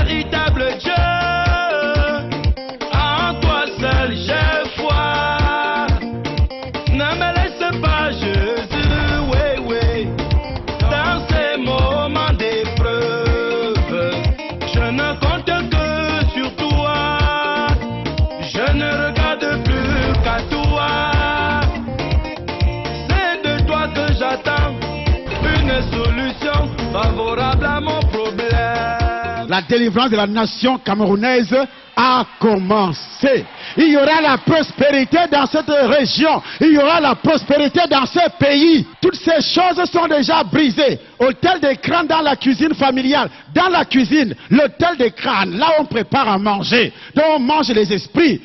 véritable Dieu. En toi seul j'ai foi. Ne me laisse pas, Jésus, oui, oui, dans ces moments d'épreuve. Je ne compte que sur toi. Je ne regarde plus qu'à toi. C'est de toi que j'attends une solution favorable à mon problème. La délivrance de la nation camerounaise a commencé. Il y aura la prospérité dans cette région. Il y aura la prospérité dans ce pays. Toutes ces choses sont déjà brisées. Hôtel des crânes dans la cuisine familiale. Dans la cuisine, l'hôtel des crânes, là où on prépare à manger. Donc on mange les esprits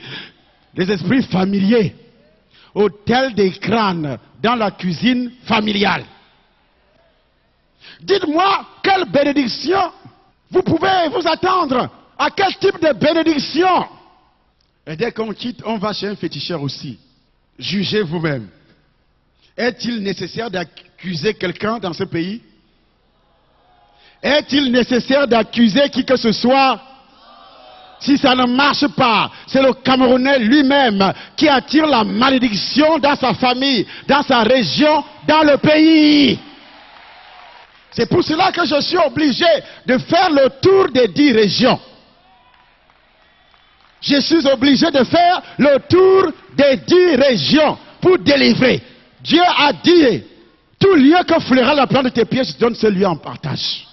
familiers. Hôtel des crânes dans la cuisine familiale. Dites-moi, quelle bénédiction vous pouvez vous attendre? À quel type de bénédiction? Et dès qu'on quitte, on va chez un féticheur aussi. Jugez vous-même. Est-il nécessaire d'accuser quelqu'un dans ce pays? Est-il nécessaire d'accuser qui que ce soit? Si ça ne marche pas, c'est le Camerounais lui-même qui attire la malédiction dans sa famille, dans sa région, dans le pays. C'est pour cela que je suis obligé de faire le tour des 10 régions. Je suis obligé de faire le tour des 10 régions pour délivrer. Dieu a dit, tout lieu que fleura la plante de tes pieds, je donne ce lieu en partage.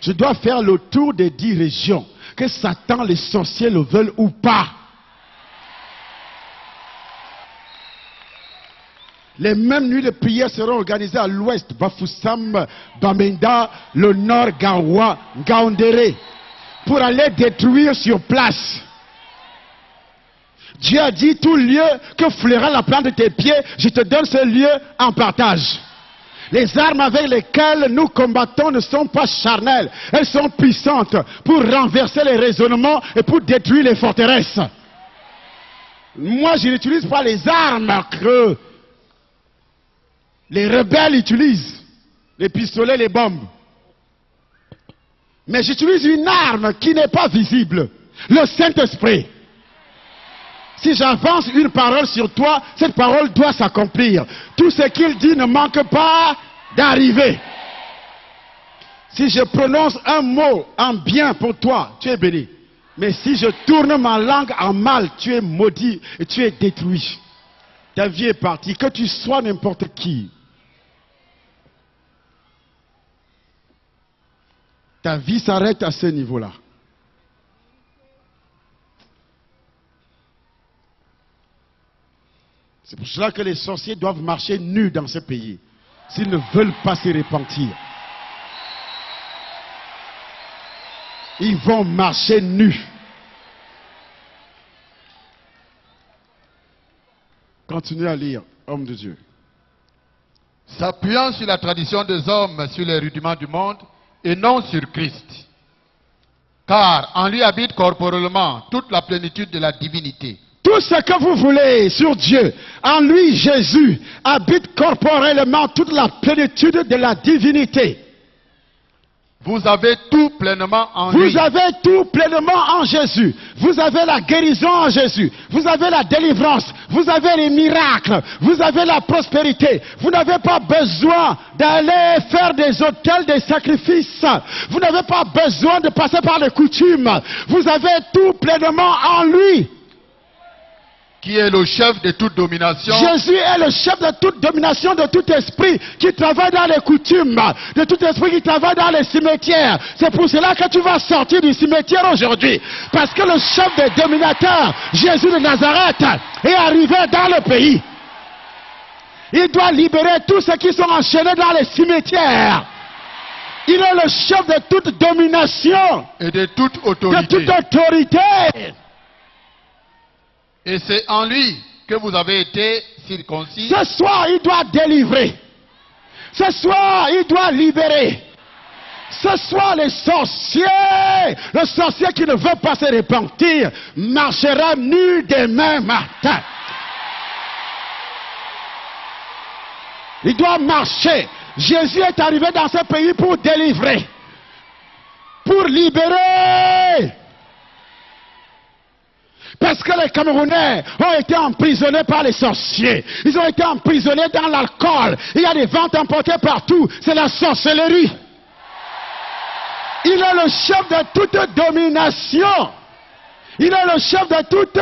Je dois faire le tour des 10 régions, que Satan, les sorciers le veulent ou pas. Les mêmes nuits de prière seront organisées à l'ouest, Bafoussam, Bamenda, le nord, Gawa, Gaondéré, pour aller détruire sur place. Dieu a dit, tout lieu que fleura la plante de tes pieds, je te donne ce lieu en partage. Les armes avec lesquelles nous combattons ne sont pas charnelles, elles sont puissantes pour renverser les raisonnements et pour détruire les forteresses. Moi, je n'utilise pas les armes que les rebelles utilisent, les pistolets, les bombes. Mais j'utilise une arme qui n'est pas visible, le Saint-Esprit. Si j'avance une parole sur toi, cette parole doit s'accomplir. Tout ce qu'il dit ne manque pas d'arriver. Si je prononce un mot en bien pour toi, tu es béni. Mais si je tourne ma langue en mal, tu es maudit et tu es détruit. Ta vie est partie, que tu sois n'importe qui. Ta vie s'arrête à ce niveau-là. C'est pour cela que les sorciers doivent marcher nus dans ce pays, s'ils ne veulent pas se repentir. Ils vont marcher nus. Continuez à lire, homme de Dieu. S'appuyant sur la tradition des hommes, sur les rudiments du monde, et non sur Christ. Car en lui habite corporellement toute la plénitude de la divinité. Tout ce que vous voulez sur Dieu, en lui, Jésus, habite corporellement toute la plénitude de la divinité. Vous avez tout pleinement en lui. Vous avez tout pleinement en Jésus. Vous avez la guérison en Jésus. Vous avez la délivrance. Vous avez les miracles. Vous avez la prospérité. Vous n'avez pas besoin d'aller faire des autels, des sacrifices. Vous n'avez pas besoin de passer par les coutumes. Vous avez tout pleinement en lui. Qui est le chef de toute domination. Jésus est le chef de toute domination, de tout esprit qui travaille dans les coutumes, de tout esprit qui travaille dans les cimetières. C'est pour cela que tu vas sortir du cimetière aujourd'hui. Parce que le chef des dominateurs, Jésus de Nazareth, est arrivé dans le pays. Il doit libérer tous ceux qui sont enchaînés dans les cimetières. Il est le chef de toute domination. Et de toute autorité. De toute autorité. Et c'est en lui que vous avez été circoncis. Ce soir, il doit délivrer. Ce soir, il doit libérer. Ce soir, les sorciers, le sorcier qui ne veut pas se repentir, marchera nu demain matin. Il doit marcher. Jésus est arrivé dans ce pays pour délivrer. pour libérer. Parce que les Camerounais ont été emprisonnés par les sorciers. Ils ont été emprisonnés dans l'alcool. Il y a des ventes importées partout. C'est la sorcellerie. Il est le chef de toute domination. Il est le chef de toute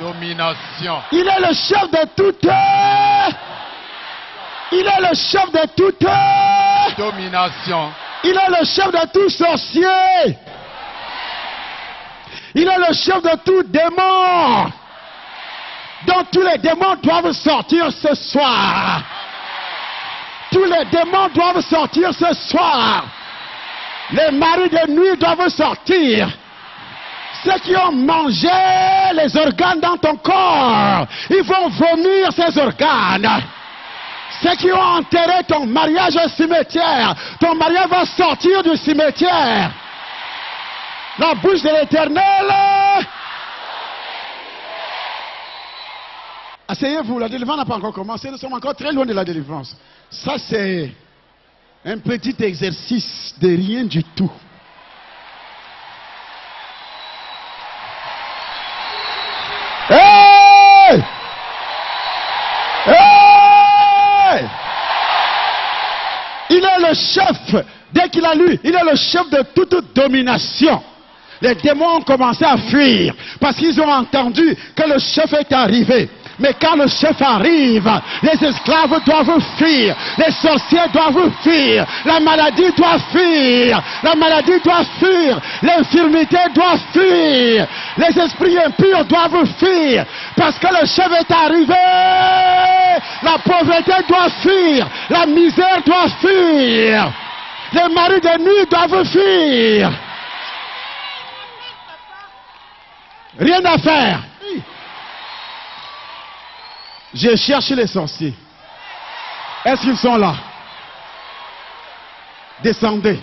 domination. Il est le chef de toute. Il est le chef de toute domination. Il est le chef de tout sorcier. Il est le chef de tout démon. Donc tous les démons doivent sortir ce soir. Tous les démons doivent sortir ce soir. Les maris de nuit doivent sortir. Ceux qui ont mangé les organes dans ton corps, ils vont vomir ces organes. Ceux qui ont enterré ton mariage au cimetière, ton mariage va sortir du cimetière. La bouche de l'Éternel. Asseyez-vous, la délivrance n'a pas encore commencé, nous sommes encore très loin de la délivrance. Ça c'est un petit exercice de rien du tout. Hey! Hey! Il est le chef. Dès qu'il a lu, il est le chef de toute domination. Les démons ont commencé à fuir parce qu'ils ont entendu que le chef est arrivé. Mais quand le chef arrive, les esclaves doivent fuir, les sorciers doivent fuir, la maladie doit fuir, la maladie doit fuir, l'infirmité doit fuir, les esprits impurs doivent fuir, parce que le chef est arrivé. La pauvreté doit fuir, la misère doit fuir, les maris de nuit doivent fuir. Rien à faire. J'ai cherché les sorciers. Est-ce qu'ils sont là? Descendez.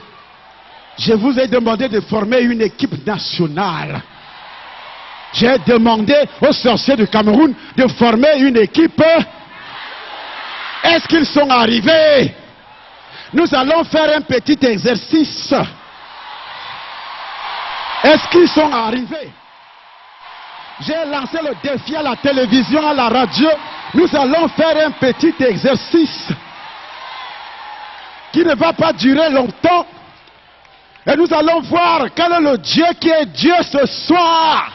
Je vous ai demandé de former une équipe nationale. J'ai demandé aux sorciers du Cameroun de former une équipe. Est-ce qu'ils sont arrivés? Nous allons faire un petit exercice. Est-ce qu'ils sont arrivés? J'ai lancé le défi à la télévision, à la radio. Nous allons faire un petit exercice qui ne va pas durer longtemps. Et nous allons voir quel est le Dieu qui est Dieu ce soir.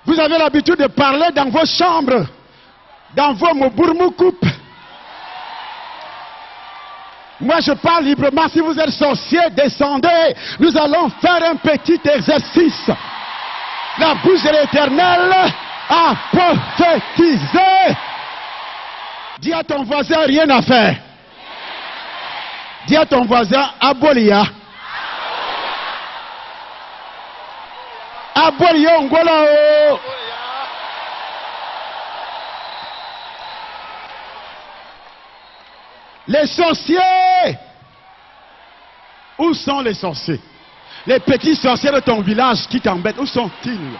Vous avez l'habitude de parler dans vos chambres, dans vos mobourmoukoupes. Moi, je parle librement. Si vous êtes sorcier, descendez. Nous allons faire un petit exercice. La bouche de l'Éternel a prophétisé. Dis à ton voisin, rien à faire. Dis à ton voisin, abolia. Abolia, Angola. Les sorciers. Où sont les sorciers? Les petits sorciers de ton village qui t'embêtent, où sont-ils?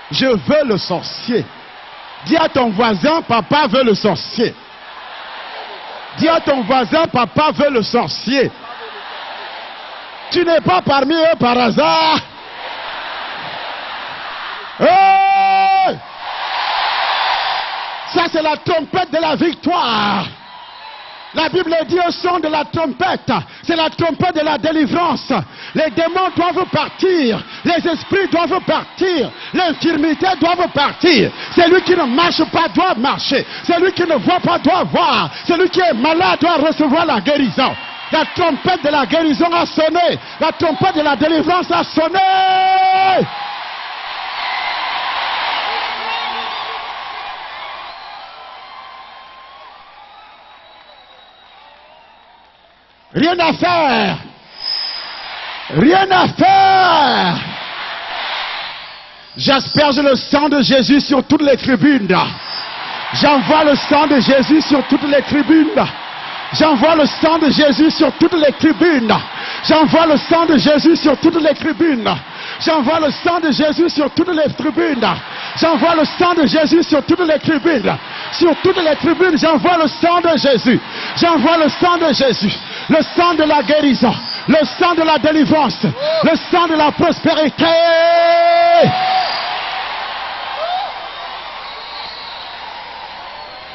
Je veux le sorcier. Dis à ton voisin, papa veut le sorcier. Dis à ton voisin, papa veut le sorcier. Tu n'es pas parmi eux par hasard. Hey! Ça c'est la trompette de la victoire. La Bible dit au son de la trompette, c'est la trompette de la délivrance. Les démons doivent partir, les esprits doivent partir, l'infirmité doit partir. Celui qui ne marche pas doit marcher, celui qui ne voit pas doit voir, celui qui est malade doit recevoir la guérison. La trompette de la guérison a sonné, la trompette de la délivrance a sonné. Rien à faire. Rien à faire. J'asperge le sang de Jésus sur toutes les tribunes. J'envoie le sang de Jésus sur toutes les tribunes. J'envoie le sang de Jésus sur toutes les tribunes. J'envoie le sang de Jésus sur toutes les tribunes. J'envoie le sang de Jésus sur toutes les tribunes. J'envoie le sang de Jésus sur toutes les tribunes. Sur toutes les tribunes, j'envoie le sang de Jésus. J'envoie le sang de Jésus. Le sang de la guérison. Le sang de la délivrance. Le sang de la prospérité.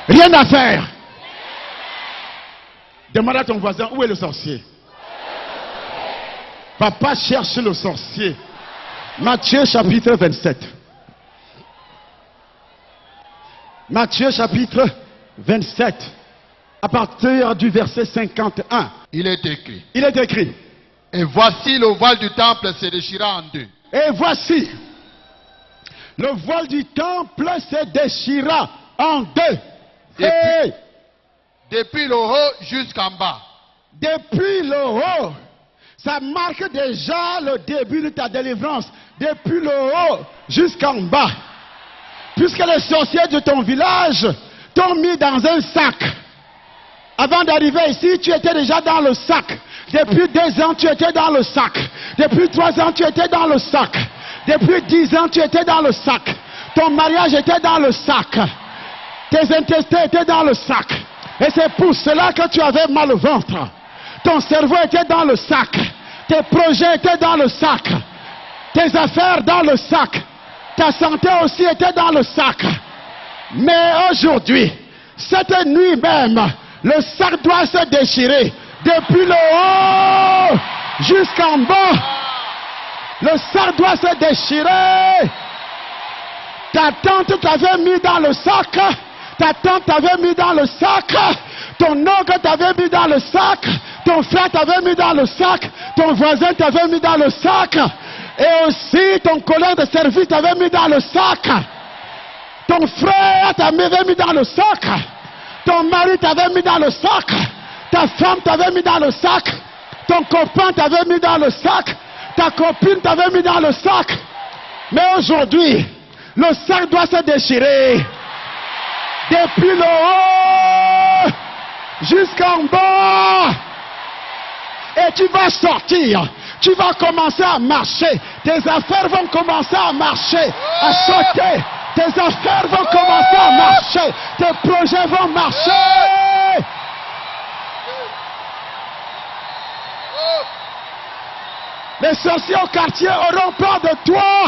Rien à faire. Demande à ton voisin, où est le sorcier? Papa cherche le sorcier. Matthieu chapitre 27. Matthieu chapitre 27. À partir du verset 51. Il est écrit. Il est écrit. Et voici le voile du temple se déchira en deux. Et voici. Le voile du temple se déchira en deux. Depuis le haut jusqu'en bas. Depuis le haut. Ça marque déjà le début de ta délivrance. Depuis le haut jusqu'en bas. Puisque les sorciers de ton village t'ont mis dans un sac. Avant d'arriver ici, tu étais déjà dans le sac. Depuis 2 ans, tu étais dans le sac. Depuis 3 ans, tu étais dans le sac. Depuis 10 ans, tu étais dans le sac. Ton mariage était dans le sac. Tes intestins étaient dans le sac. Et c'est pour cela que tu avais mal au ventre. Ton cerveau était dans le sac. Tes projets étaient dans le sac. Tes affaires dans le sac. Ta santé aussi était dans le sac. Mais aujourd'hui, cette nuit même, le sac doit se déchirer. Depuis le haut jusqu'en bas. Le sac doit se déchirer. Ta tante t'avait mis dans le sac. Ta tante t'avait mis dans le sac. Ton oncle t'avait mis dans le sac. Ton frère t'avait mis dans le sac. Ton voisin t'avait mis dans le sac. Et aussi ton collègue de service t'avait mis dans le sac. Ton frère t'avait mis dans le sac. Ton mari t'avait mis dans le sac. Ta femme t'avait mis dans le sac. Ton copain t'avait mis dans le sac. Ta copine t'avait mis dans le sac. Mais aujourd'hui, le sac doit se déchirer. Depuis le haut jusqu'en bas. Et tu vas sortir. Tu vas commencer à marcher. Tes affaires vont commencer à marcher, à sauter. Tes affaires vont commencer à marcher. Tes projets vont marcher. Les sorciers au quartier auront peur de toi.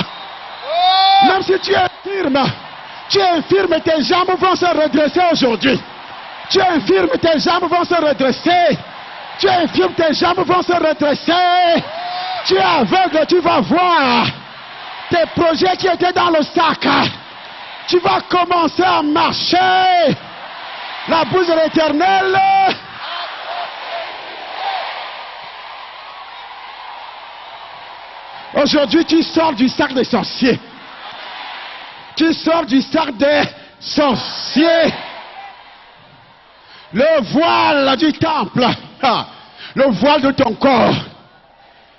Même si tu es infirme. Tu es infirme et tes jambes vont se redresser aujourd'hui. Tu es infirme et tes jambes vont se redresser. Tu es infirme, tes jambes vont se redresser. Tu es aveugle, tu vas voir. Tes projets qui étaient dans le sac. Tu vas commencer à marcher. La bouche de l'Éternel. Aujourd'hui, tu sors du sac des sorciers. Tu sors du sac des sorciers. Le voile du temple. Le voile de ton corps.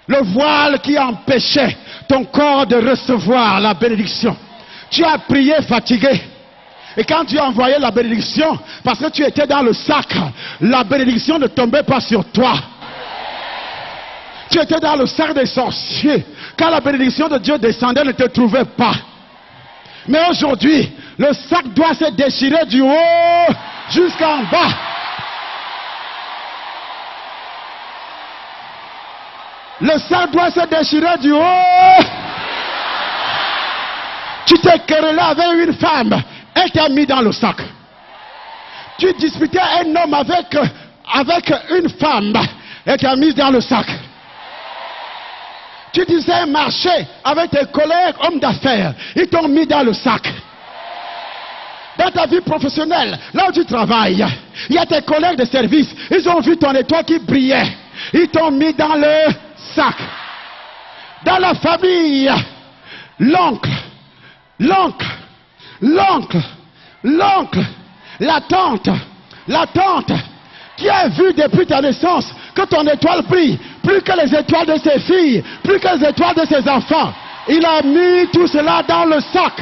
Le voile qui empêchait ton corps de recevoir la bénédiction. Tu as prié fatigué. Et quand tu as envoyé la bénédiction, parce que tu étais dans le sac, la bénédiction ne tombait pas sur toi. Tu étais dans le sac des sorciers. Quand la bénédiction de Dieu descendait, ne te trouvait pas. Mais aujourd'hui, le sac doit se déchirer du haut jusqu'en bas. Le sac doit se déchirer du haut. Tu t'es querellé avec une femme. Elle t'a mis dans le sac. Tu disputais un homme avec une femme. Elle t'a mis dans le sac. Tu disais marcher avec tes collègues hommes d'affaires. Ils t'ont mis dans le sac. Dans ta vie professionnelle, là où tu travailles, il y a tes collègues de service. Ils ont vu ton étoile qui brillait. Ils t'ont mis dans le sac. Dans la famille, l'oncle, la tante qui a vu depuis ta naissance que ton étoile brille, plus que les étoiles de ses filles, plus que les étoiles de ses enfants. Il a mis tout cela dans le sac.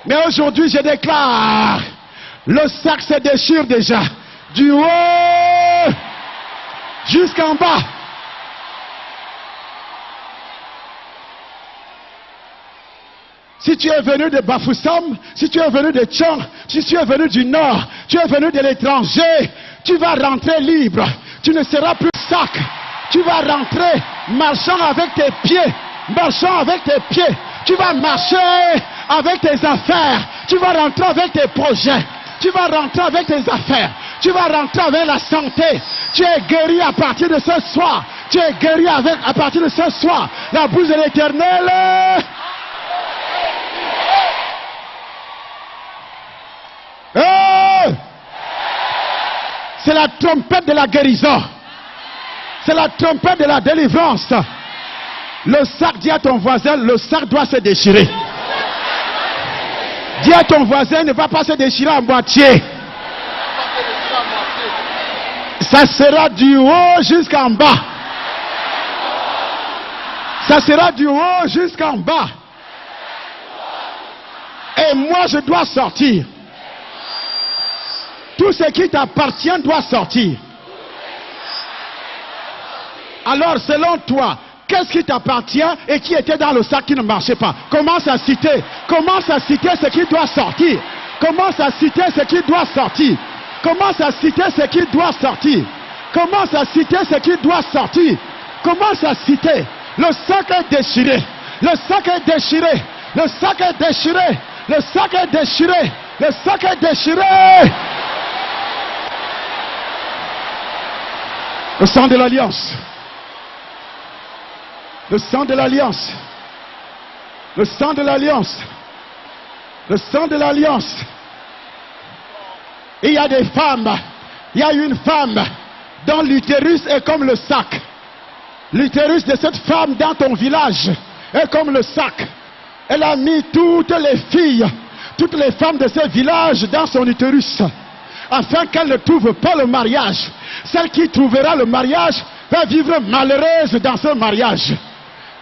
Mais aujourd'hui, je déclare, le sac se déchire déjà, du haut jusqu'en bas. Si tu es venu de Bafoussam, si tu es venu de Tchang, si tu es venu du Nord, tu es venu de l'étranger, tu vas rentrer libre. Tu ne seras plus sac. Tu vas rentrer marchant avec tes pieds. Marchant avec tes pieds. Tu vas marcher avec tes affaires. Tu vas rentrer avec tes projets. Tu vas rentrer avec tes affaires. Tu vas rentrer avec la santé. Tu es guéri à partir de ce soir. Tu es guéri à partir de ce soir. La bouche de l'Éternel. C'est la trompette de la guérison. C'est la trompette de la délivrance. Le sac, dis à ton voisin, le sac doit se déchirer. Dis à ton voisin, ne va pas se déchirer à moitié. Ça sera du haut jusqu'en bas. Ça sera du haut jusqu'en bas. Et moi, je dois sortir. Tout ce qui t'appartient doit sortir. Alors, selon toi, qu'est-ce qui t'appartient et qui était dans le sac qui ne marchait pas? Commence à citer. Commence à citer ce qui doit sortir. Commence à citer ce qui doit sortir. Commence à citer ce qui doit sortir. Commence à citer ce qui doit sortir. Commence à citer. Le sac est déchiré. Le sac est déchiré. Le sac est déchiré. Le sac est déchiré. Le sac est déchiré. Le sang de l'alliance. Le sang de l'alliance. Le sang de l'alliance. Le sang de l'alliance. Il y a des femmes. Il y a une femme dont l'utérus est comme le sac. L'utérus de cette femme dans ton village est comme le sac. Elle a mis toutes les filles, toutes les femmes de ce village dans son utérus, afin qu'elle ne trouve pas le mariage. Celle qui trouvera le mariage va vivre malheureuse dans ce mariage.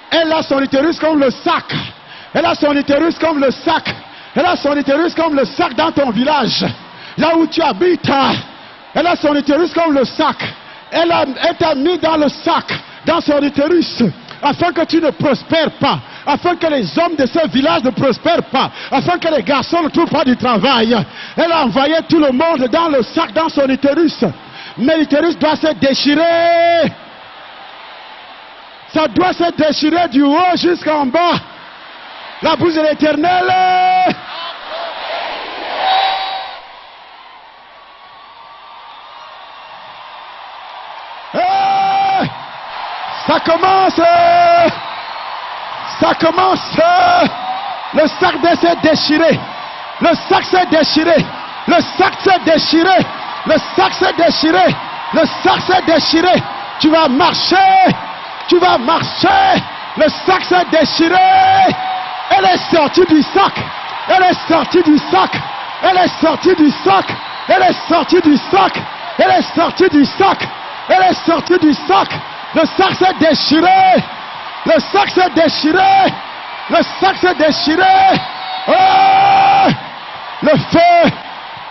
Elle a son utérus comme le sac. Elle a son utérus comme le sac. Elle a son utérus comme le sac dans ton village. Là où tu habites, elle a son utérus comme le sac. Elle t'a mis dans le sac, dans son utérus, afin que tu ne prospères pas, afin que les hommes de ce village ne prospèrent pas, afin que les garçons ne trouvent pas du travail. Elle a envoyé tout le monde dans le sac, dans son utérus. Mais l'utérus doit se déchirer. Ça doit se déchirer du haut jusqu'en bas. La bouche de l'Éternel. Ça commence. Ça commence. Le sac doit se déchirer. Le sac s'est déchiré. Le sac s'est déchiré. Le sac s'est déchiré. Le sac s'est déchiré. Tu vas marcher. Tu vas marcher. Le sac s'est déchiré. Elle est sortie du sac. Elle est sortie du sac. Elle est sortie du sac. Elle est sortie du sac. Elle est sortie du sac. Elle est sortie du sac. Le sac s'est déchiré. Le sac s'est déchiré. Le sac s'est déchiré. Oh! Le feu.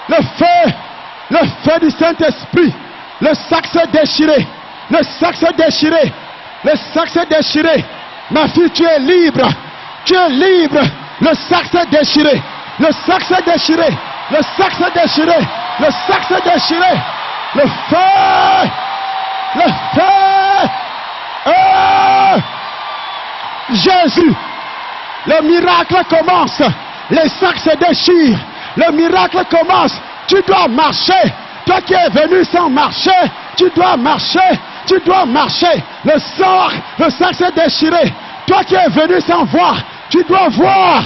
Le feu. Le feu du Saint-Esprit. Le sac s'est déchiré. Le sac s'est déchiré. Le sac s'est déchiré. Ma fille, tu es libre. Tu es libre. Le sac s'est déchiré. Le sac s'est déchiré. Le sac s'est déchiré. Le sac s'est déchiré. Le feu. Le feu. Oh! Jésus. Le miracle commence. Les sacs se déchirent. Le miracle commence. Tu dois marcher. Toi qui es venu sans marcher, tu dois marcher. Tu dois marcher. Le sac s'est déchiré. Toi qui es venu sans voir, tu dois voir.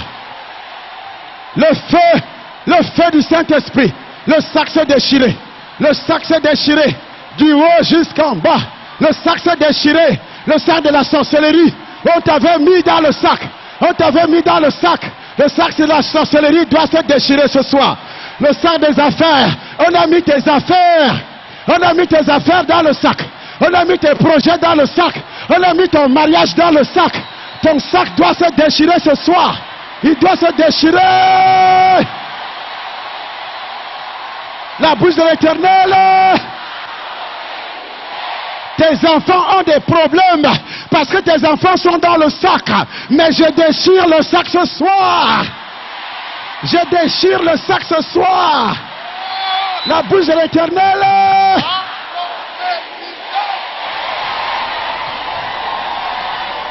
Le feu du Saint-Esprit. Le sac s'est déchiré. Le sac s'est déchiré. Du haut jusqu'en bas. Le sac s'est déchiré. Le sac de la sorcellerie. On t'avait mis dans le sac. On t'avait mis dans le sac. Le sac de la sorcellerie doit se déchirer ce soir. Le sac des affaires. On a mis tes affaires. On a mis tes affaires dans le sac. On a mis tes projets dans le sac. On a mis ton mariage dans le sac. Ton sac doit se déchirer ce soir. Il doit se déchirer. La bouche de l'Éternel. Tes enfants ont des problèmes parce que tes enfants sont dans le sac. Mais je déchire le sac ce soir. Je déchire le sac ce soir. La bouche de l'Éternel.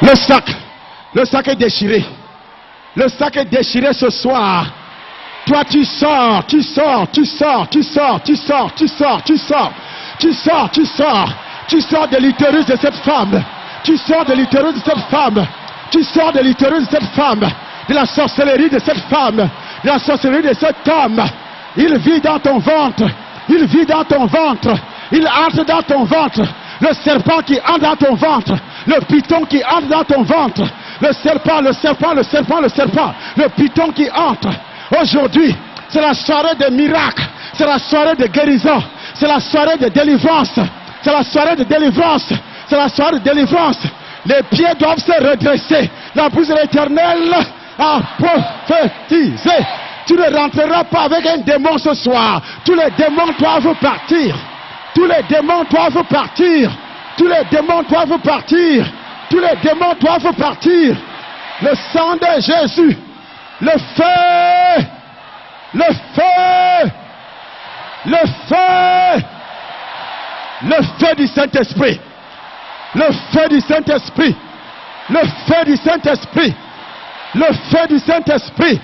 Le sac est déchiré. Le sac est déchiré ce soir. Toi tu sors. Tu sors de l'utérus de cette femme. Tu sors de l'utérus de cette femme. Tu sors de l'utérus de cette femme. De la sorcellerie de cette femme. De la sorcellerie de cet homme. Il vit dans ton ventre. Il vit dans ton ventre. Il entre dans ton ventre. Le serpent qui entre dans ton ventre. Le python qui entre dans ton ventre. Le serpent. Le python qui entre. Aujourd'hui, c'est la soirée de miracles. C'est la soirée de guérison. C'est la soirée de délivrance. C'est la soirée de délivrance. C'est la soirée de délivrance. Les pieds doivent se redresser. La bouche de l'Éternel a prophétisé. Tu ne rentreras pas avec un démon ce soir. Tous les démons doivent partir. Tous les démons doivent partir. Tous les démons doivent partir. Tous les démons doivent partir. Le sang de Jésus. Le feu. Le feu. Le feu. Le feu du Saint-Esprit. Le feu du Saint-Esprit. Le feu du Saint-Esprit. Le feu du Saint-Esprit.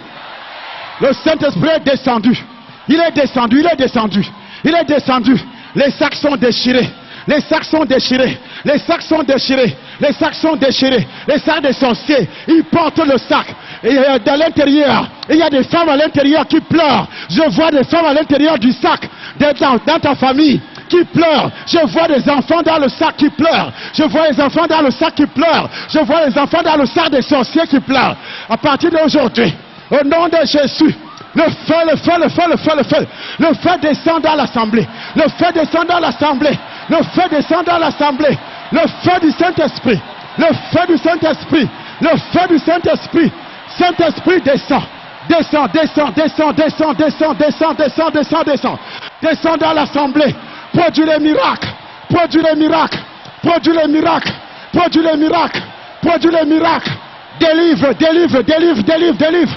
Le Saint-Esprit est descendu. Il est descendu, il est descendu. Il est descendu. Les sacs sont déchirés. Les sacs sont déchirés. Les sacs sont déchirés. Les sacs sont déchirés. Les sacs des sorciers, ils portent le sac. Et dans l'intérieur, il y a des femmes à l'intérieur qui pleurent. Je vois des femmes à l'intérieur du sac, dans ta famille, qui pleurent. Je vois des enfants dans le sac qui pleurent. Je vois les enfants dans le sac qui pleurent. Je vois les enfants dans le sac des sorciers qui pleurent. À partir d'aujourd'hui, au nom de Jésus, le feu, le feu, le feu, le feu, le feu. Le feu descend dans l'assemblée. Le feu descend dans l'assemblée. Le feu descend dans l'assemblée. Le feu du Saint-Esprit. Le feu du Saint-Esprit. Le feu du Saint-Esprit. Saint-Esprit descend. Descend, descend, descend, descend, descend, descend, descend, descend, descend. Descend dans l'assemblée. Produis les miracles. Produis les miracles. Produis les miracles. Produis les miracles. Produis les miracles. Délivre, délivre, délivre, délivre, délivre.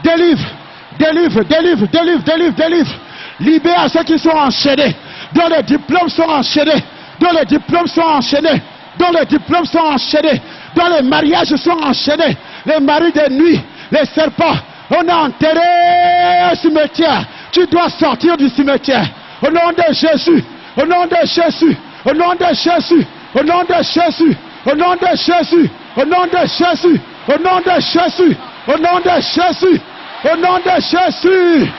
Délivre. Délivre, délivre, délivre, délivre, délivre. Libère ceux qui sont enchaînés. Dont les diplômes sont enchaînés. Dont les diplômes sont enchaînés. Dont les diplômes sont enchaînés. Dont les mariages sont enchaînés. Les maris de nuit. Les serpents. On a enterré un cimetière. Tu dois sortir du cimetière. Au nom de Jésus. Au nom de Jésus. Au nom de Jésus. Au nom de Jésus. Au nom de Jésus. Au nom de Jésus. Au nom de Jésus. Au nom de Jésus. Au nom de Jésus.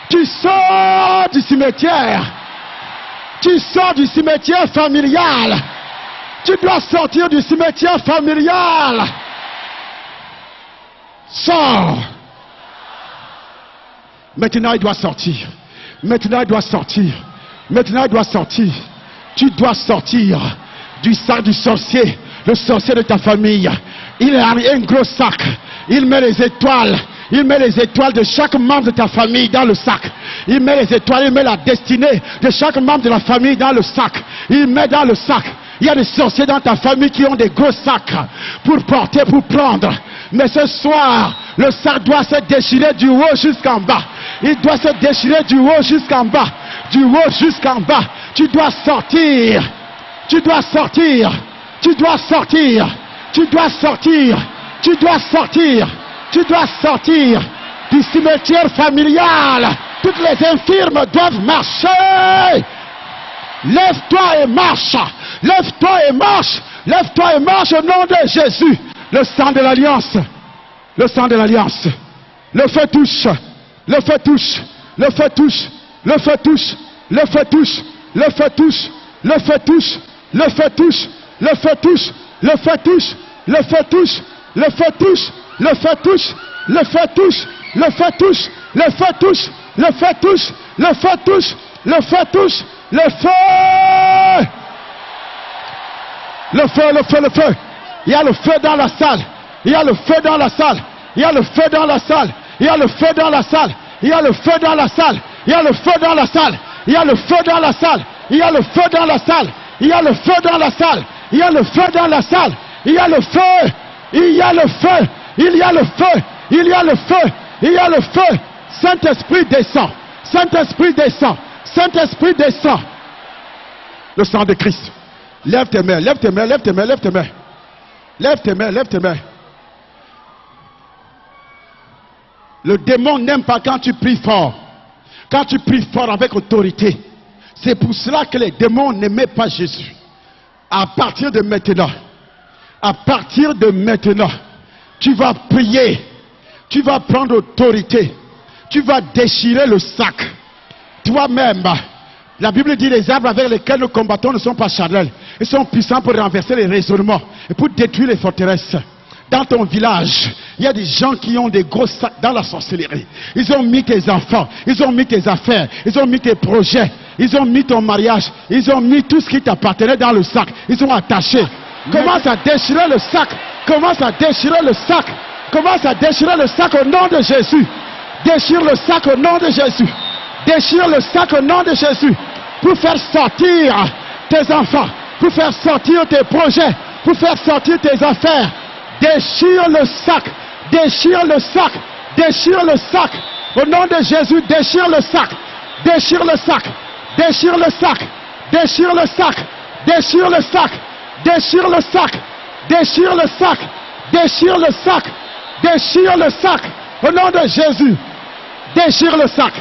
Tu sors du cimetière. Tu sors du cimetière familial. Tu dois sortir du cimetière familial. Sors. Maintenant il doit sortir. Maintenant il doit sortir. Maintenant il doit sortir. Tu dois sortir du sac du sorcier. Le sorcier de ta famille. Il a un gros sac. Il met les étoiles. Il met les étoiles de chaque membre de ta famille dans le sac. Il met les étoiles, il met la destinée de chaque membre de la famille dans le sac. Il met dans le sac. Il y a des sorciers dans ta famille qui ont des gros sacs pour porter, pour prendre. Mais ce soir, le sac doit se déchirer du haut jusqu'en bas. Il doit se déchirer du haut jusqu'en bas. Du haut jusqu'en bas. Tu dois sortir. Tu dois sortir. Tu dois sortir. Tu dois sortir. Tu dois sortir. Tu dois sortir du cimetière familial. Toutes les infirmes doivent marcher. Lève-toi et marche. Lève-toi et marche. Lève-toi et marche au nom de Jésus. Le sang de l'alliance. Le sang de l'alliance. Le feu touche. Le feu touche. Le feu touche. Le feu touche. Le feu touche. Le feu touche. Le feu touche. Le feu touche. Le feu touche. Le feu touche. Le feu touche. Le feu touche. Le feu touche. Le feu touche. Le feu touche. Le feu touche. Le feu touche. Le feu touche. Le feu touche. Le feu. Le feu, le feu, le feu. Il y a le feu dans la salle. Il y a le feu dans la salle. Il y a le feu dans la salle. Il y a le feu dans la salle. Il y a le feu dans la salle. Il y a le feu dans la salle. Il y a le feu dans la salle. Il y a le feu dans la salle. Il y a le feu dans la salle. Il y a le feu dans la salle. Il y a le feu. Il y a le feu. Il y a le feu. Il y a le feu. Il y a le feu. Saint-Esprit descend. Saint-Esprit descend. Saint-Esprit descend. Le sang de Christ. Lève tes mains, lève tes mains, lève tes mains, lève tes mains. Lève tes mains, lève tes mains. Le démon n'aime pas quand tu pries fort. Quand tu pries fort avec autorité. C'est pour cela que les démons n'aimaient pas Jésus. À partir de maintenant, tu vas prier. Tu vas prendre autorité. Tu vas déchirer le sac. Toi-même. La Bible dit les arbres avec lesquels nous combattons ne sont pas charnels. Ils sont puissants pour renverser les raisonnements et pour détruire les forteresses. Dans ton village, il y a des gens qui ont des gros sacs dans la sorcellerie. Ils ont mis tes enfants, ils ont mis tes affaires, ils ont mis tes projets, ils ont mis ton mariage, ils ont mis tout ce qui t'appartenait dans le sac. Ils ont attaché. Commence à déchirer le sac. Commence à déchirer le sac. Commence à déchirer le sac au nom de Jésus. Déchire le sac au nom de Jésus. Déchire le sac au nom de Jésus. Pour faire sortir tes enfants. Pour faire sortir tes projets. Pour faire sortir tes affaires. Déchire le sac. Déchire le sac. Déchire le sac. Au nom de Jésus, déchire le sac. Déchire le sac. Déchire le sac. Déchire le sac. Déchire le sac. Déchire le sac. Déchire le sac. Déchire le sac. Déchire le sac. Au nom de Jésus. Déchire le sac.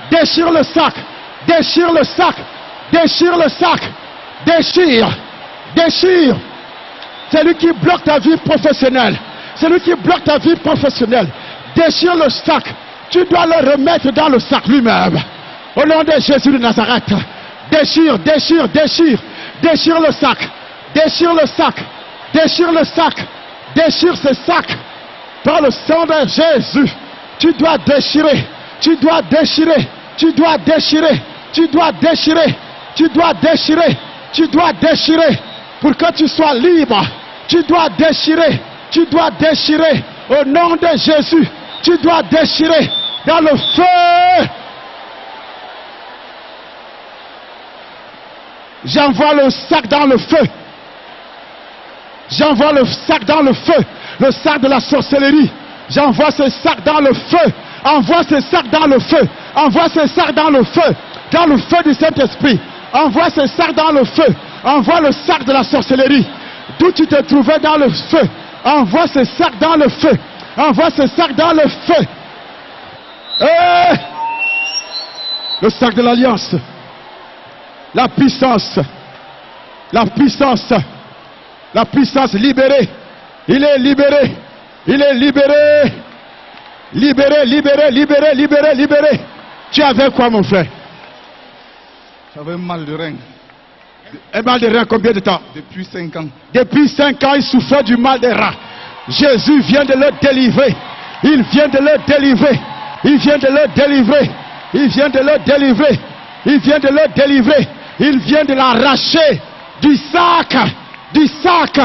Déchire le sac. Déchire le sac. Déchire le sac. Déchire. Déchire. C'est lui qui bloque ta vie professionnelle. C'est lui qui bloque ta vie professionnelle. Déchire le sac. Tu dois le remettre dans le sac lui-même. Au nom de Jésus de Nazareth. Déchire, déchire, déchire. Déchire le sac. Déchire le sac. Déchire le sac. Déchire ce sac. Par le sang de Jésus. Tu dois déchirer. Tu dois déchirer. Tu dois déchirer. Tu dois déchirer. Tu dois déchirer. Tu dois déchirer. Pour que tu sois libre. Tu dois déchirer. Tu dois déchirer. Au nom de Jésus. Tu dois déchirer. Dans le feu. J'envoie le sac dans le feu. J'envoie le sac dans le feu. Le sac de la sorcellerie. J'envoie ce sac dans le feu. Envoie ce sac dans le feu. Envoie ce sac dans le feu. Dans le feu du Saint-Esprit. Envoie ce sac dans le feu. Envoie le sac de la sorcellerie. D'où tu te trouvais dans le feu. Envoie ce sac dans le feu. Envoie ce sac dans le feu. Le sac de l'alliance. La puissance. La puissance. La puissance libérée. Il est libéré. Il est libéré. Libéré, libéré, libéré, libéré, libéré. Tu avais quoi, mon frère? J'avais un mal de rein. Un mal de rein, combien de temps? Depuis 5 ans. Depuis 5 ans, il souffrait du mal de rein. Jésus vient de le délivrer. Il vient de le délivrer. Il vient de le délivrer. Il vient de le délivrer. Il vient de le délivrer. Il vient de l'arracher du sac. Du sac.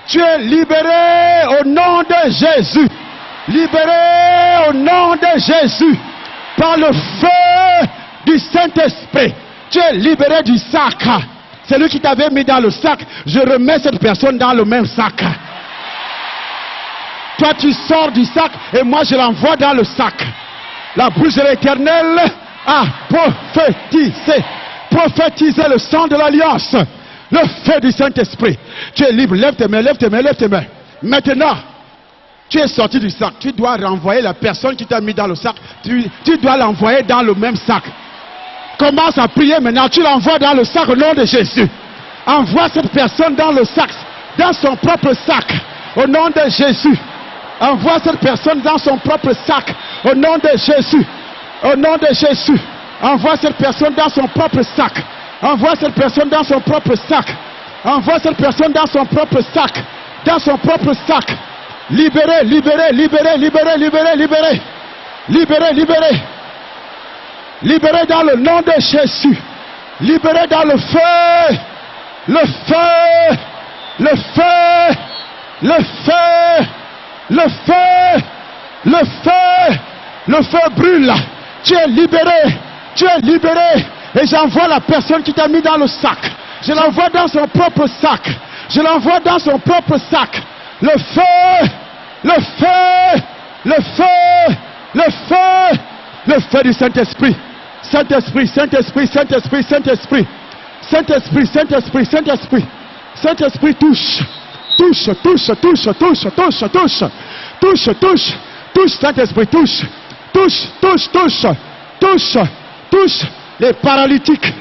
Tu es libéré au nom de Jésus. Libéré au nom de Jésus. Par le feu du Saint-Esprit. Tu es libéré du sac. C'est lui qui t'avait mis dans le sac. Je remets cette personne dans le même sac. Toi tu sors du sac et moi je l'envoie dans le sac. La bouche de l'Éternel a prophétisé. Prophétiser le sang de l'alliance. Le feu du Saint-Esprit. Tu es libre. Lève tes mains, lève tes mains, lève tes mains. Maintenant, tu es sorti du sac. Tu dois renvoyer la personne qui t'a mis dans le sac. Tu dois l'envoyer dans le même sac. Commence à prier maintenant. Tu l'envoies dans le sac au nom de Jésus. Envoie cette personne dans le sac. Dans son propre sac. Au nom de Jésus. Envoie cette personne dans son propre sac. Au nom de Jésus. Au nom de Jésus. Envoie cette personne dans son propre sac. Envoie cette personne dans son propre sac. Envoie cette personne dans son propre sac. Dans son propre sac. Libéré, libéré, libéré, libéré, libéré, libéré. Libéré, libéré. Libéré dans le nom de Jésus. Libéré dans le feu. Le feu. Le feu. Le feu. Le feu. Le feu. Le feu brûle. Tu es libéré. Tu es libéré. Et j'envoie la personne qui t'a mis dans le sac. Je l'envoie dans son propre sac. Je l'envoie dans son propre sac. Le feu, le feu, le feu, le feu, le feu du Saint-Esprit. Saint-Esprit, Saint-Esprit, Saint-Esprit, Saint-Esprit. Saint-Esprit, Saint-Esprit, Saint-Esprit. Saint-Esprit touche. Touche, touche, touche, touche, touche, touche. Touche, touche, touche, Saint-Esprit, touche. Touche, touche, touche, touche, touche. Les paralytiques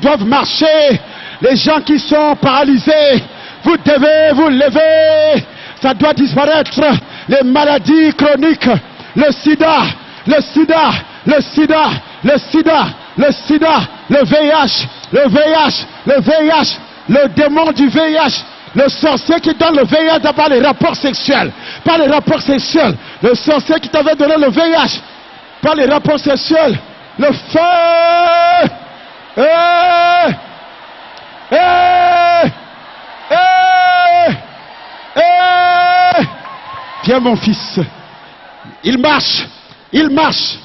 doivent marcher. Les gens qui sont paralysés, vous devez vous lever. Ça doit disparaître. Les maladies chroniques, le sida, le sida, le sida, le sida, le sida, le VIH, le VIH, le VIH, le démon du VIH, le sorcier qui donne le VIH par les rapports sexuels, par les rapports sexuels, le sorcier qui t'avait donné le VIH par les rapports sexuels, le feu. Viens mon fils. Il marche, il marche,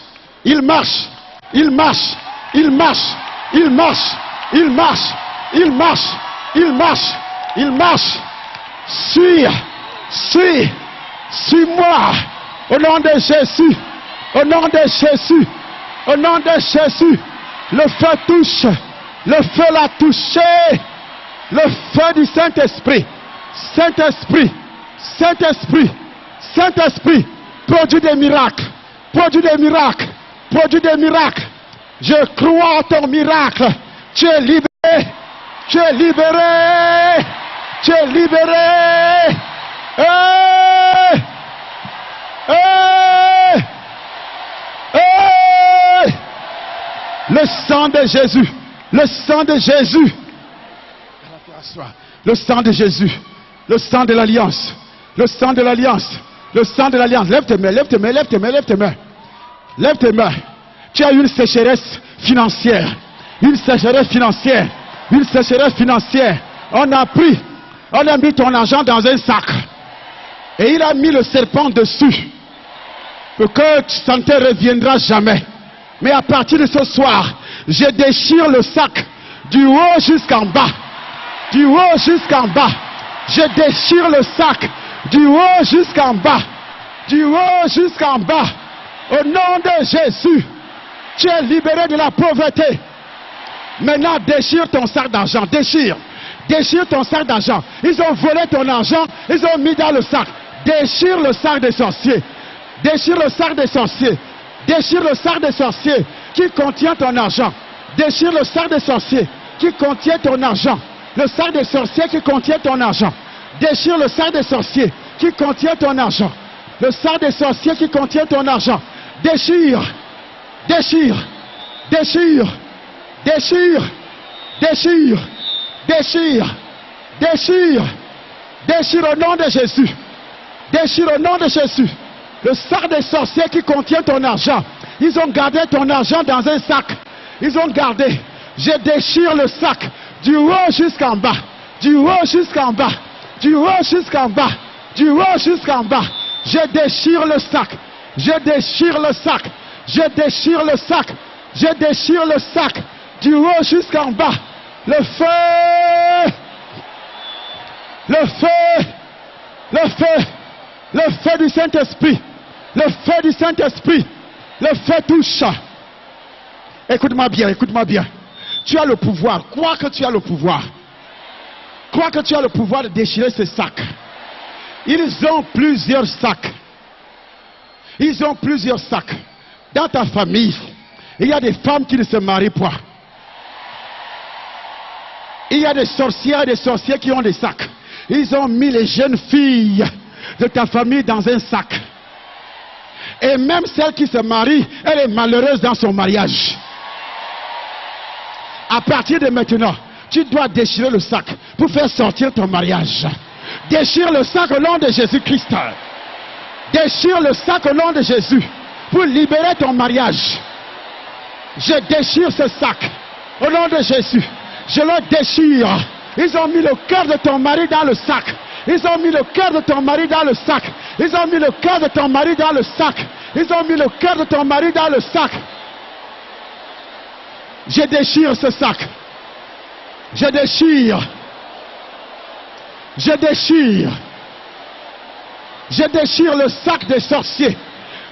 il marche, il marche, il marche, il marche, il marche, il marche, il marche, il marche. Suis-moi. Au nom de Jésus, au nom de Jésus, au nom de Jésus. Le feu touche, le feu l'a touché. Le feu du Saint-Esprit, Saint-Esprit, Saint-Esprit, Saint-Esprit, produit des miracles, produit des miracles, produit des miracles. Je crois en ton miracle. Tu es libéré, tu es libéré, tu es libéré. Le sang de Jésus, le sang de Jésus. Le sang de Jésus, le sang de l'alliance, le sang de l'alliance, le sang de l'alliance. Lève tes mains, lève tes mains, lève tes mains, lève tes mains. Lève tes mains. Tu as une sécheresse financière, une sécheresse financière, une sécheresse financière. On a mis ton argent dans un sac et il a mis le serpent dessus pour que ça ne te reviendra jamais. Mais à partir de ce soir, je déchire le sac du haut jusqu'en bas. Du haut jusqu'en bas. Je déchire le sac. Du haut jusqu'en bas. Du haut jusqu'en bas. Au nom de Jésus. Tu es libéré de la pauvreté. Maintenant, déchire ton sac d'argent. Déchire. Déchire ton sac d'argent. Ils ont volé ton argent. Ils ont mis dans le sac. Déchire le sac des sorciers. Déchire le sac des sorciers. Déchire le sac des sorciers qui contient ton argent. Déchire le sac des sorciers qui contient ton argent. Le sac des sorciers qui contient ton argent. Déchire le sac des sorciers qui contient ton argent. Le sac des sorciers qui contient ton argent. Déchire. Déchire. Déchire. Déchire. Déchire. Déchire. Déchire. Déchire au nom de Jésus. Déchire au nom de Jésus. Le sac des sorciers qui contient ton argent. Ils ont gardé ton argent dans un sac. Ils ont gardé. Je déchire le sac. Du haut jusqu'en bas. Du haut jusqu'en bas. Du haut jusqu'en bas. Du haut jusqu'en bas. Je déchire le sac. Je déchire le sac. Je déchire le sac. Je déchire le sac. Du haut jusqu'en bas. Le feu. Le feu. Le feu. Le feu du Saint-Esprit. Le feu du Saint-Esprit. Le feu touche. Écoute-moi bien, écoute-moi bien. Tu as le pouvoir. Crois que tu as le pouvoir. Crois que tu as le pouvoir de déchirer ces sacs. Ils ont plusieurs sacs. Ils ont plusieurs sacs. Dans ta famille, il y a des femmes qui ne se marient pas. Il y a des sorcières et des sorciers qui ont des sacs. Ils ont mis les jeunes filles de ta famille dans un sac. Et même celle qui se marie, elle est malheureuse dans son mariage. À partir de maintenant, tu dois déchirer le sac pour faire sortir ton mariage. Déchire le sac au nom de Jésus-Christ. Déchire le sac au nom de Jésus pour libérer ton mariage. Je déchire ce sac au nom de Jésus. Je le déchire. Ils ont mis le cœur de ton mari dans le sac. Ils ont mis le cœur de ton mari dans le sac. Ils ont mis le cœur de ton mari dans le sac. Ils ont mis le cœur de ton mari dans le sac. Je déchire ce sac. Je déchire. Je déchire. Je déchire le sac des sorciers.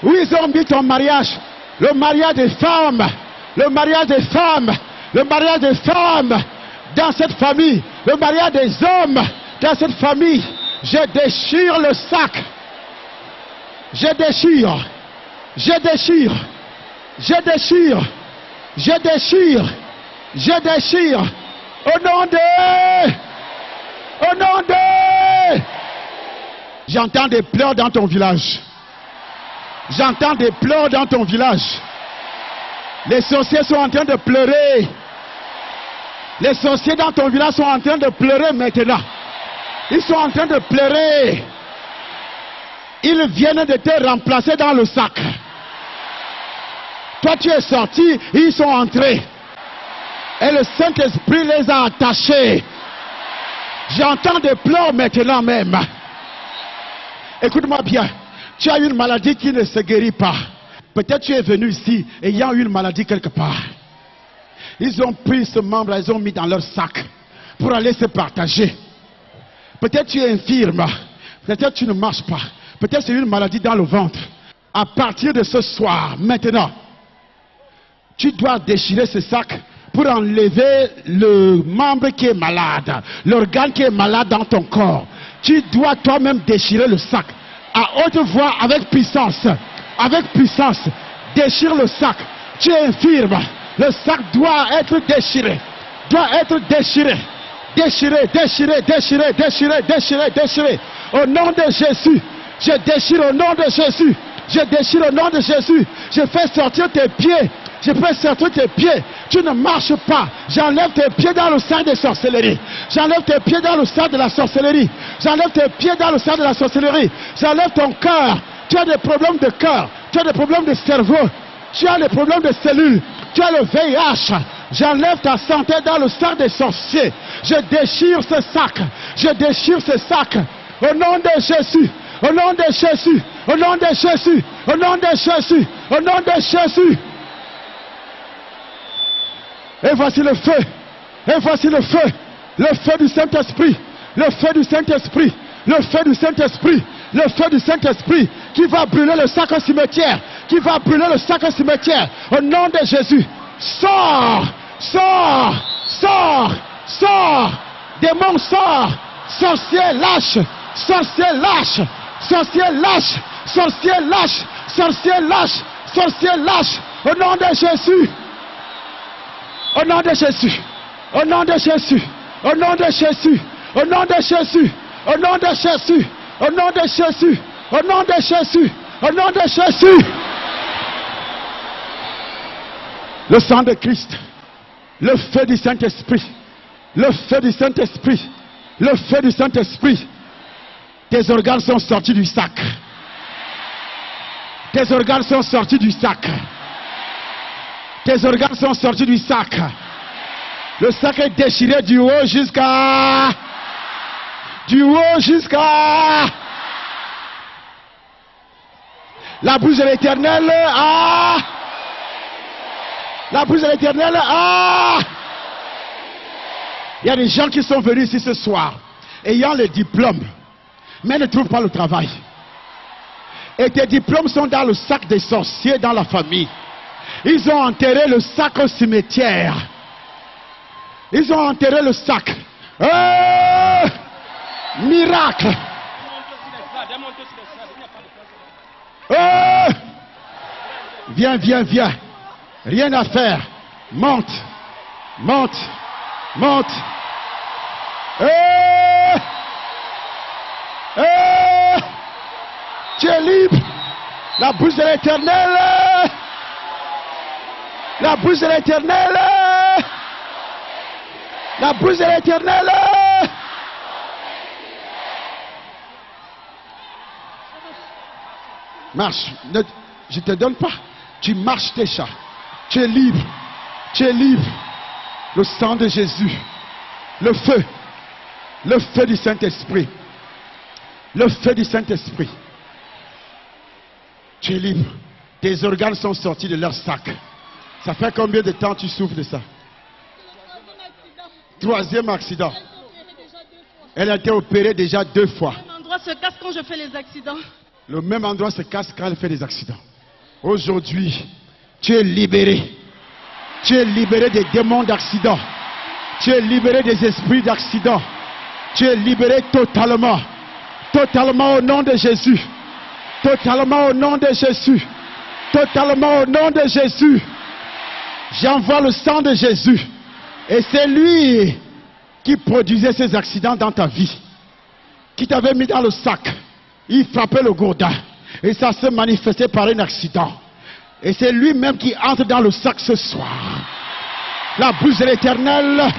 Où ils ont mis ton mariage. Le mariage des femmes. Le mariage des femmes. Le mariage des femmes dans cette famille. Le mariage des hommes dans cette famille. Je déchire le sac. Je déchire. Je déchire. Je déchire. Je déchire. Je déchire. Au nom de... Au nom de... J'entends des pleurs dans ton village. J'entends des pleurs dans ton village. Les sorciers sont en train de pleurer. Les sorciers dans ton village sont en train de pleurer maintenant. Ils sont en train de pleurer. Ils viennent de te remplacer dans le sac. Toi tu es sorti, ils sont entrés. Et le Saint-Esprit les a attachés. J'entends des pleurs maintenant même. Écoute-moi bien. Tu as une maladie qui ne se guérit pas. Peut-être tu es venu ici ayant une maladie quelque part. Ils ont pris ce membre, ils ont mis dans leur sac pour aller se partager. Peut-être tu es infirme. Peut-être tu ne marches pas. Peut-être c'est une maladie dans le ventre. À partir de ce soir, maintenant, tu dois déchirer ce sac pour enlever le membre qui est malade, l'organe qui est malade dans ton corps. Tu dois toi-même déchirer le sac à haute voix, avec puissance. Avec puissance. Déchire le sac. Tu es infirme. Le sac doit être déchiré. Doit être déchiré. Déchiré, déchiré, déchiré, déchiré, déchiré, déchiré. Au nom de Jésus. Je déchire au nom de Jésus. Je déchire au nom de Jésus. Je fais sortir tes pieds. Je fais sortir tes pieds. Tu ne marches pas. J'enlève tes pieds dans le sang de sorcellerie. J'enlève tes pieds dans le sang de la sorcellerie. J'enlève tes pieds dans le sang de la sorcellerie. J'enlève ton cœur. Tu as des problèmes de cœur. Tu as des problèmes de cerveau. Tu as des problèmes de cellules. Tu as le VIH. J'enlève ta santé dans le sang des sorciers. Je déchire ce sac. Je déchire ce sac. Au nom de Jésus. Au nom de Jésus. Au nom de Jésus. Au nom de Jésus. Au nom de Jésus. Et voici le feu. Et voici le feu. Le feu du Saint-Esprit. Le feu du Saint-Esprit. Le feu du Saint-Esprit. Le feu du Saint-Esprit qui va brûler le sac au cimetière. Qui va brûler le sac au cimetière. Au nom de Jésus. Sors. Sors. Sors. Sors. Démon, sors. Sorcier, lâche. Sorcier, lâche. Sorcier, lâche. Sorcier, lâche. Sorcier, lâche. Sorcier, lâche. Au nom de Jésus. Au nom de Jésus. Au nom de Jésus. Au nom de Jésus. Au nom de Jésus. Au nom de Jésus. Au nom de Jésus. Au nom de Jésus. Au nom de Jésus. Le sang de Christ. Le feu du Saint-Esprit. Le feu du Saint-Esprit. Le feu du Saint-Esprit. Tes organes sont sortis du sac. Tes organes sont sortis du sac. Tes organes sont sortis du sac. Le sac est déchiré du haut jusqu'à... Du haut jusqu'à... La bouche de l'Éternel. Ah! La bouche de l'Éternel. Ah! Il y a des gens qui sont venus ici ce soir, ayant le diplôme, mais ne trouvent pas le travail. Et tes diplômes sont dans le sac des sorciers dans la famille. Ils ont enterré le sac au cimetière. Ils ont enterré le sac. Miracle. Viens, viens, viens. Rien à faire. Monte. Monte. Monte. Tu es libre. La bouche de l'Éternel. La bouche de l'Éternel. La bouche de l'Éternel. Marche. Je ne te donne pas. Tu marches déjà. Tu es libre. Tu es libre. Le sang de Jésus. Le feu. Le feu du Saint-Esprit. Le feu du Saint-Esprit. Tu es libre. Tes organes sont sortis de leur sac. Ça fait combien de temps tu souffres de ça? Troisième accident. Elle a été opérée déjà 2 fois. Le même endroit se casse quand je fais les accidents. Le même endroit se casse quand elle fait des accidents. Aujourd'hui, tu es libéré. Tu es libéré des démons d'accident. Tu es libéré des esprits d'accident. Tu es libéré totalement. Totalement au nom de Jésus. Totalement au nom de Jésus. Totalement au nom de Jésus. J'envoie le sang de Jésus. Et c'est lui qui produisait ces accidents dans ta vie. Qui t'avait mis dans le sac. Il frappait le gourdin. Et ça se manifestait par un accident. Et c'est lui-même qui entre dans le sac ce soir. La bouche de l'Éternel.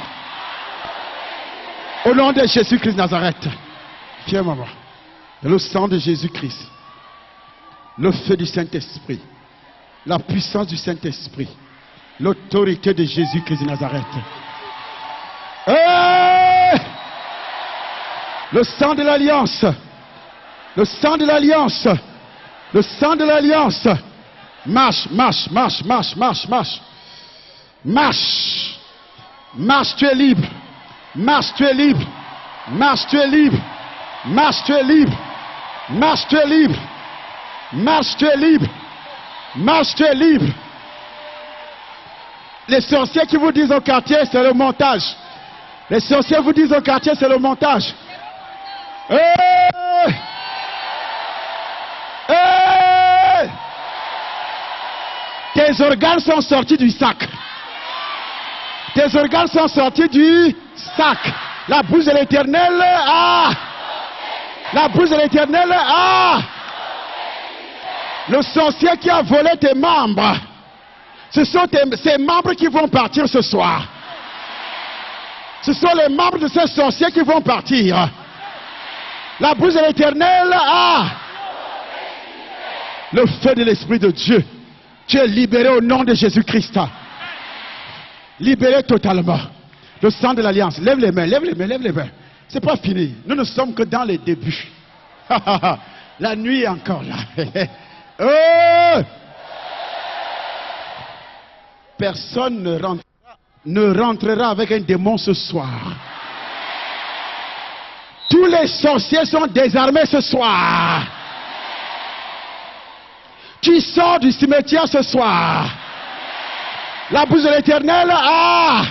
Au nom de Jésus-Christ Nazareth. Viens, maman. Le sang de Jésus-Christ. Le feu du Saint-Esprit. La puissance du Saint-Esprit. L'autorité de Jésus-Christ Nazareth. Le sang de l'Alliance. Le sang de l'Alliance. Le sang de l'Alliance. Marche, marche, marche, marche, marche, marche. Marche. Marche, tu es libre. Marche, tu es libre. Marche, tu es libre. Marche, tu es libre. Marche, tu es libre. Marche, tu es libre. Marche, tu es libre. Les sorciers qui vous disent au quartier, c'est le montage. Les sorciers vous disent au quartier, c'est le montage. Tes organes sont sortis du sac. Tes organes sont sortis du sac. La bouche de l'Éternel a. La bouche de l'Éternel a. Le sorcier qui a volé tes membres. Ce sont ces membres qui vont partir ce soir. Ce sont les membres de ces sorciers qui vont partir. La bouche de l'Éternel a. Le feu de l'Esprit de Dieu. Tu es libéré au nom de Jésus-Christ. Libéré totalement. Le sang de l'Alliance. Lève les mains, lève les mains, lève les mains. C'est pas fini. Nous ne sommes que dans les débuts. La nuit est encore là. Personne ne rentrera avec un démon ce soir. Tous les sorciers sont désarmés ce soir. Tu sors du cimetière ce soir. La bouche de l'Éternel a.